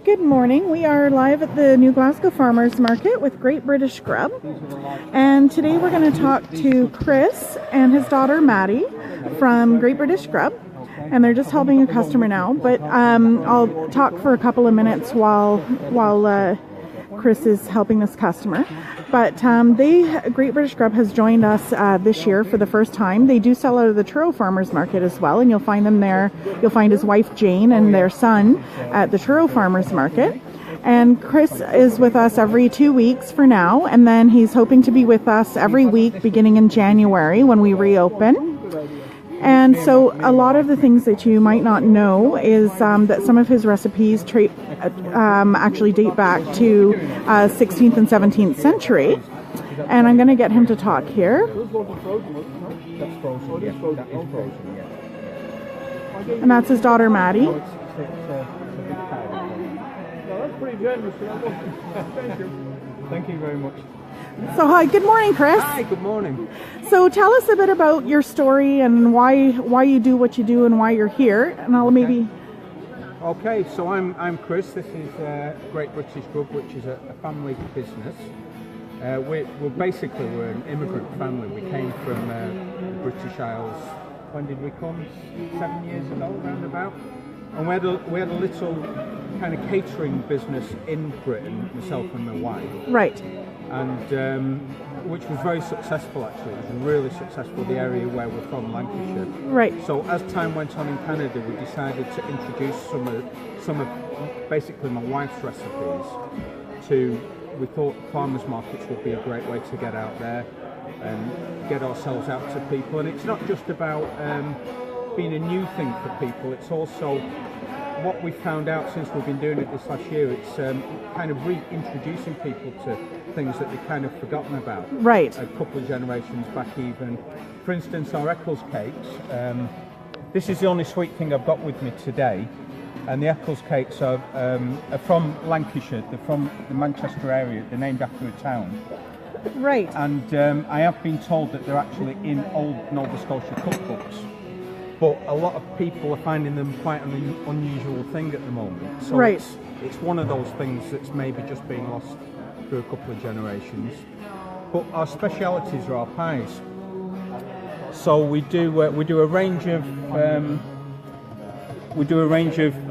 Good morning. We are live at the New Glasgow Farmers Market with Great British Grub. And today we're going to talk to Chris and his daughter Maddie from Great British Grub. And they're just helping a customer now. But I'll talk for a couple of minutes while Chris is helping this customer. But Great British Grub has joined us this year for the first time. They do sell out of the Truro Farmers Market as well, and you'll find them there. You'll find his wife Jane and their son at the Truro Farmers Market. And Chris is with us every 2 weeks for now, and then he's hoping to be with us every week beginning in January when we reopen. And so a lot of the things that you might not know is that some of his recipes actually date back to 16th and 17th century. And I'm going to get him to talk here. And that's his daughter Maddie. Thank you very much. So hi, good morning, Chris. Hi, good morning. So tell us a bit about your story and why you do what you do and why you're here, and I'll maybe. Okay, so I'm Chris. This is Great British Grub, which is a family business. We're an immigrant family. We came from the British Isles. When did we come? 7 years ago, roundabout. And we had a little kind of catering business in Britain, myself and my wife. Right. And which was very successful actually. It was really successful, the area where we're from, Lancashire. Right. So as time went on in Canada, we decided to introduce some of basically my wife's recipes we thought farmers markets would be a great way to get out there and get ourselves out to people. And it's not just about being a new thing for people, it's also what we found out since we've been doing it this last year. It's kind of reintroducing people to things that they've kind of forgotten about. Right. A couple of generations back even. For instance, our Eccles cakes. This is the only sweet thing I've got with me today. And the Eccles cakes are from Lancashire. They're from the Manchester area. They're named after a town. Right. And I have been told that they're actually in old Nova Scotia cookbooks. But a lot of people are finding them quite an unusual thing at the moment. So right. It's one of those things that's maybe just being lost through a couple of generations. But our specialities are our pies. So we do a range of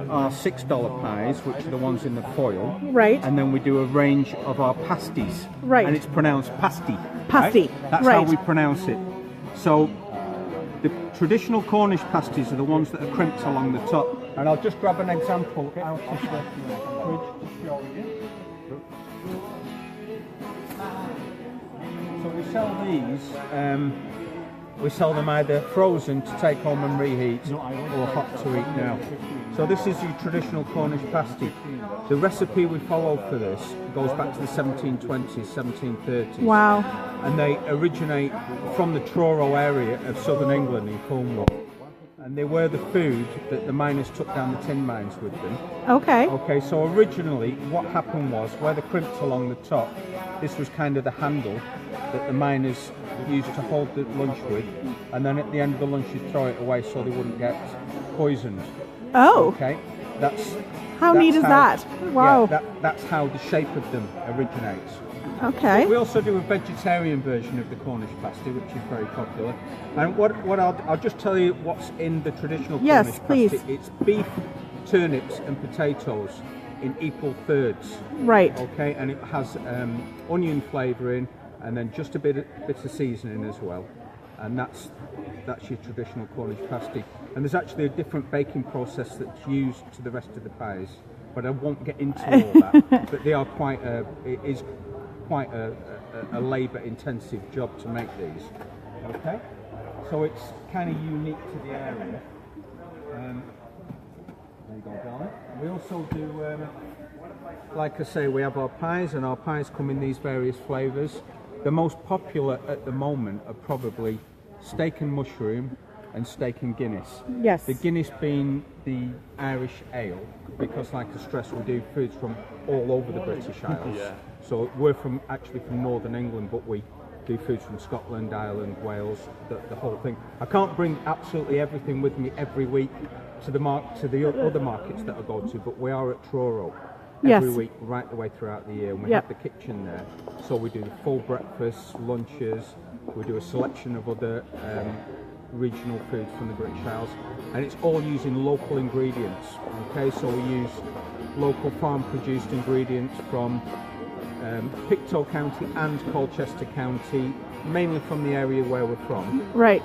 our $6 pies, which are the ones in the foil. Right. And then we do a range of our pasties. Right. And it's pronounced pasty. Pasty. Right? That's right. how we pronounce it. So the traditional Cornish pasties are the ones that are crimped along the top. And I'll just grab an example out of the fridge to show you. So we sell these. We sell them either frozen to take home and reheat or hot to eat now. So this is your traditional Cornish pasty. The recipe we follow for this goes back to the 1720s, 1730s. Wow. And they originate from the Truro area of southern England in Cornwall. And they were the food that the miners took down the tin mines with them. Okay. Okay, so originally what happened was, where the crimped along the top, this was kind of the handle that the miners used to hold the lunch with, and then at the end of the lunch you'd throw it away so they wouldn't get poisoned. Oh. Okay, that's neat is that? Wow. Yeah, that's how the shape of them originates. Okay. But we also do a vegetarian version of the Cornish pasty, which is very popular. And what I'll just tell you what's in the traditional Cornish pasty. Please. It's beef, turnips, and potatoes in equal thirds. Right. Okay, and it has onion flavouring, and then just a bit of seasoning as well. And that's your traditional Cornish pasty. And there's actually a different baking process that's used to the rest of the pies, but I won't get into all that. But they are quite a labour-intensive job to make these. Okay, so it's kind of unique to the area. There you go, darling. We also do, like I say, we have our pies, and our pies come in these various flavours. The most popular at the moment are probably steak and mushroom and steak and Guinness. Yes. The Guinness being the Irish ale, because like I stress, we do foods from all over the British Isles. Yeah. So we're actually from Northern England, but we do foods from Scotland, Ireland, Wales, the whole thing. I can't bring absolutely everything with me every week to the other markets that I go to, but we are at Truro Yes. every week, right the way throughout the year. And we Yep. have the kitchen there, so we do full breakfasts, lunches. We do a selection of other regional foods from the British Isles, and it's all using local ingredients. Okay, so we use local farm-produced ingredients from Pictou County and Colchester County, mainly from the area where we're from. Right.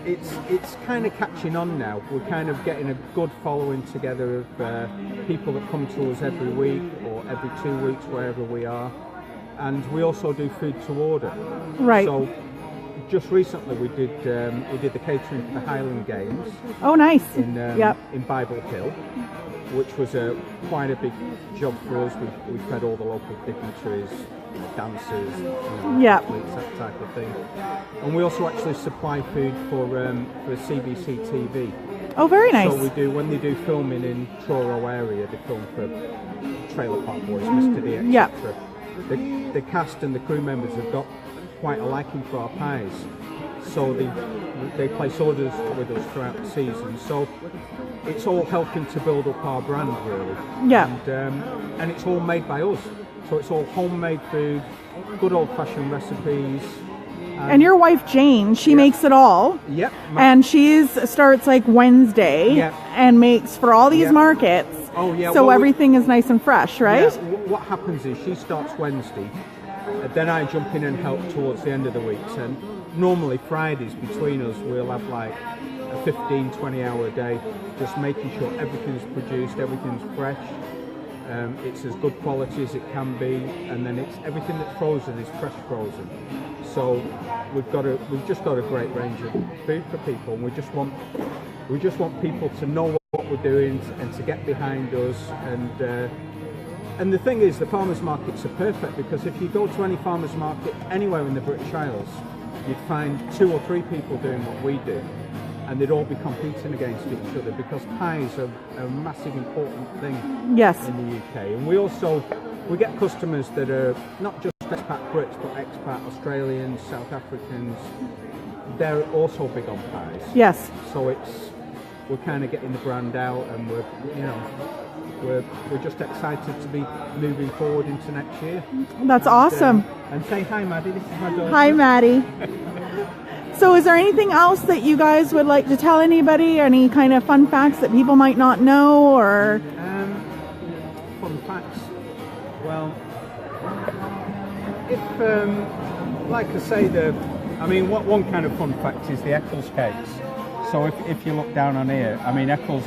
It's kind of catching on now. We're kind of getting a good following together of people that come to us every week or every 2 weeks, wherever we are. And we also do food to order. Right. So just recently we did the catering for the Highland Games Oh, nice. in Bible Hill, which was quite a big job for us. We fed all the local dignitaries, dancers, Yeah. athletes, that type of thing. And we also actually supply food for CBC TV. Oh, very nice. So we do, when they do filming in Truro area, they film for Trailer Park Boys, Mr. D, etc. Yeah. The cast and the crew members have got quite a liking for our pies, so they place orders with us throughout the season. So it's all helping to build up our brand, really. Yeah. And it's all made by us, so it's all homemade food, good old-fashioned recipes. And your wife Jane, she makes it all. Yep. And starts like Wednesday Yep. and makes for all these Yep. markets. Oh, yeah. So Well, everything is nice and fresh, right? Yeah, what happens is she starts Wednesday, then I jump in and help towards the end of the week. And normally Fridays between us we'll have like a 15-20 hour day, just making sure everything's produced, everything's fresh, it's as good quality as it can be, and then it's everything that's frozen is fresh frozen. So we've just got a great range of food for people, and we just want people to know what we're doing and to get behind us. And the thing is, the farmers markets are perfect, because if you go to any farmers market anywhere in the British Isles, you'd find 2 or 3 people doing what we do, and they'd all be competing against each other, because pies are a massive important thing Yes. in the UK. And we get customers that are not just expat Brits, but expat Australians, South Africans. They're also big on pies. Yes. So we're kind of getting the brand out, and we're just excited to be moving forward into next year. That's awesome. And say hi, Maddie. This is my daughter. Hi, Maddie. So is there anything else that you guys would like to tell anybody? Any kind of fun facts that people might not know, or? Fun facts. Well, if like I say, one kind of fun fact is the Eccles cakes. So if you look down on here, I mean, Eccles,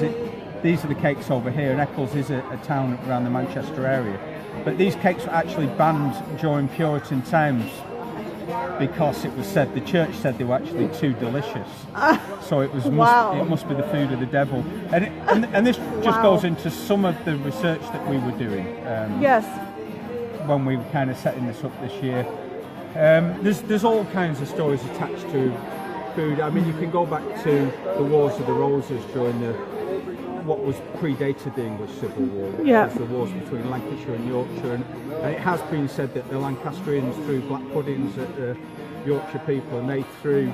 these are the cakes over here, and Eccles is a town around the Manchester area. But these cakes were actually banned during Puritan times, because it was said, the church said they were actually too delicious. So it was Wow. it must be the food of the devil. And this just Wow. goes into some of the research that we were doing Yes. when we were kind of setting this up this year. There's all kinds of stories attached to food. I mean, you can go back to the Wars of the Roses during what was predated the English Civil War, which Yeah. was the wars between Lancashire and Yorkshire, and it has been said that the Lancastrians threw black puddings at the Yorkshire people, and they threw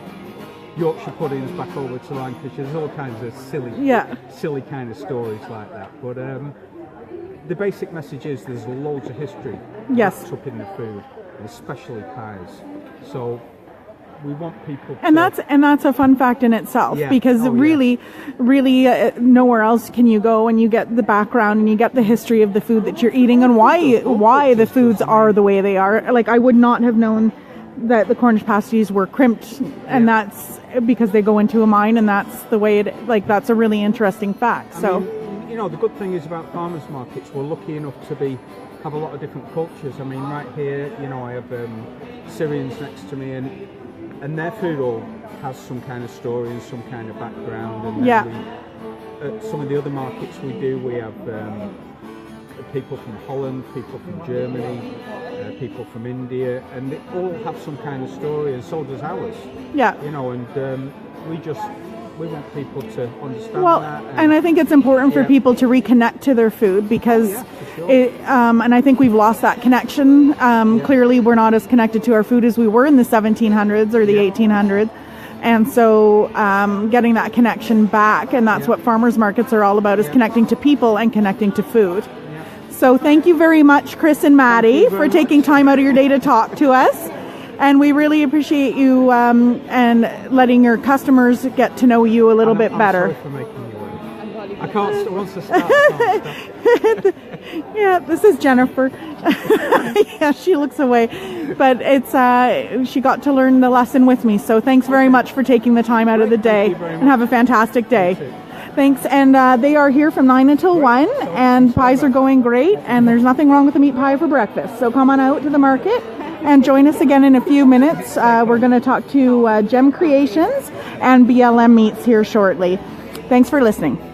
Yorkshire puddings back over to Lancashire. There's all kinds of silly kind of stories like that. But the basic message is there's loads of history Yes. wrapped up in the food, and especially pies. So we want people to... And that's a fun fact in itself, Yeah. because Oh, yeah. really nowhere else can you go and you get the background and you get the history of the food that you're eating and why the foods are the way they are. Like, I would not have known that the Cornish pasties were crimped, and that's because they go into a mine, and that's the way that's a really interesting fact. So, I mean, the good thing is about farmers markets, we're lucky enough to have a lot of different cultures. I mean, right here, I have Syrians next to me, and their food all has some kind of story and some kind of background. And then at some of the other markets we have people from Holland, people from Germany, people from India, and they all have some kind of story, and so does ours. yeah. And we want people to understand Well, that. and I think it's important for people to reconnect to their food, because for sure. and I think we've lost that connection. Clearly, we're not as connected to our food as we were in the 1700s or the 1800s. And so getting that connection back, and that's what farmers markets are all about, is connecting to people and connecting to food. So thank you very much, Chris and Maddie, for taking time out of your day to talk to us. And we really appreciate you and letting your customers get to know you a little bit better. I'm sorry for making you wait. I can't, once I start, I can't stop. Yeah, this is Jennifer. Yeah, she looks away. But it's she got to learn the lesson with me. So thanks very much for taking the time out of the day. And have a fantastic day. Thanks. And they are here from 9 until 1. And pies are going great. And there's nothing wrong with a meat pie for breakfast. So come on out to the market and join us again in a few minutes. We're going to talk to Gem Creations and BLM Meats here shortly. Thanks for listening.